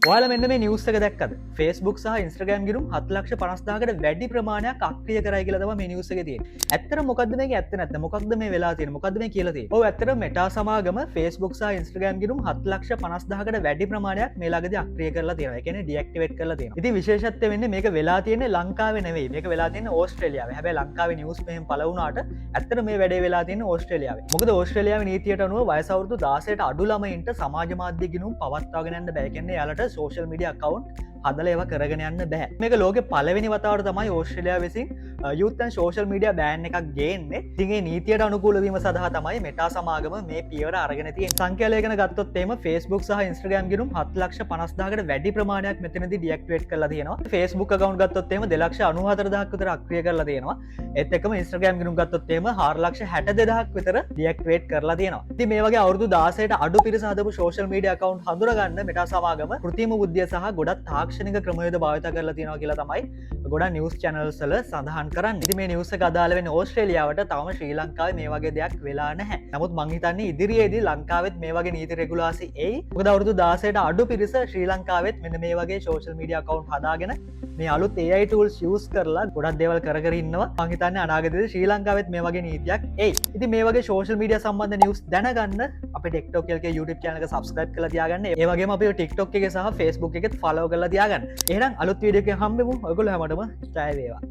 ඔයාලා මෙන්න මේ නිවුස් එක දැක්කද? Facebook සහ Instagram ගිණුම් 7,50,000කට වැඩි ප්‍රමාණයක් අක්‍රිය කරයි කියලා තමයි මේ නිවුස් එකේ තියෙන්නේ. ඇත්තට මොකද්ද මේකේ ඇත්ත නැත්නම් මොකක්ද මේ වෙලා තියෙන්නේ? මොකද්ද මේ කියලා තියෙන්නේ? ඔව් ඇත්තට මෙටා සමාගම Facebook සහ Instagram ගිණුම් 7,50,000කට වැඩි ප්‍රමාණයක් මේ ළඟදී අක්‍රිය කරලා තියෙනවා. ඒ කියන්නේ ඩිඇක්ටිවේට් කරලා තියෙනවා. ඉතින් විශේෂත්වය වෙන්නේ මේක වෙලා තියෙන්නේ ලංකාවේ නෙවෙයි. මේක වෙලා තියෙන්නේ ඕස්ට්‍රේලියාවේ. හැබැයි ලංකාවේ නිවුස් මෙහෙම පළ වුණාට ඇත්තට මේ වැඩේ වෙලා තියෙන්නේ ඕස්ට්‍රේලියාවේ. මොකද ඕස්ට්‍රේලියාවේ නීතියට අනුව වයස අවුරුදු 16ට අඩු ළමයින්ට සමාජ මාධ්‍ය ගිණුම් පවත්වාගෙන යන්න බෑ. කියන්නේ යාලට සෝෂල් මීඩියා account හදල ඒව කරගෙන යන්න බෑ. මේක ලෝකෙ පළවෙනි වතාවට තමයි ඕස්ට්‍රේලියාව විසින් youth and social media ban එකක් ගේන්නේ. ඉතින් ඒ නීතියට අනුකූල වීම සඳහා තමයි මෙටා සමාගම මේ පියවර අරගෙන තියෙන්නේ. සංඛ්‍යාලේඛන ගත්තොත් එහෙම Facebook සහ Instagram ගිණුම් 7,50,000කට වැඩි ප්‍රමාණයක් මෙතනදී ඩිඇක්ටිවේට් කරලා තියෙනවා. Facebook account ගත්තොත් එහෙම 2,94,000ක් විතර අක්‍රිය කරලා තියෙනවා. ඒත් එක්කම Instagram ගිණුම් ගත්තොත් එහෙම 4,62,000ක් විතර ඩිඇක්ටිවේට් කරලා තියෙනවා. ඉතින් මේ වගේ අවුරුදු 16ට අඩු පිරිස හදපු social media account හඳුනගන්න මෙටා සමාගම කෘත්‍රිම බුද්ධිය සහ ගොඩක් තාක්ෂණික ක්‍රමවේද භාවිත කරලා තියෙනවා කියලා තමයි ගොඩක් නිවුස් channels වල සඳහන් කරන්නේ. ඉතින් මේ නිවුස් එක අදාළ වෙන්නේ ඕස්ට්‍රේලියාවට. තවම ශ්‍රී ලංකාවේ මේ වගේ දෙයක් වෙලා නැහැ. නමුත් මං හිතන්නේ ඉදිරියේදී ලංකාවෙත් මේ වගේ නීති රෙගුලාසි එයි. මොකද අවුරුදු 16ට අඩු පිරිස ශ්‍රී ලංකාවෙත් මෙන්න මේ වගේ social media account හදාගෙන මේ අලුත් AI tools use කරලා ගොඩක් දේවල් කර ඉන්නවා. මං හිතන්නේ අනාගතයේදී ශ්‍රී ලංකාවෙත් මේ වගේ නීතියක් එයි. ඉතින් මේ වගේ social media සම්බන්ධ නිවුස් දැනගන්න අපේ TikTok එකේ YouTube channel එක subscribe කරලා තියාගන්න. ඒ වගේම අපේ TikTok එකේ සහ Facebook එකෙත් follow කරලා තියාගන්න. එහෙනම් අලුත් වීඩියෝ එකකින් හම්බෙමු. ඔයගොල්ලෝ හැමෝටම ජය වේවා.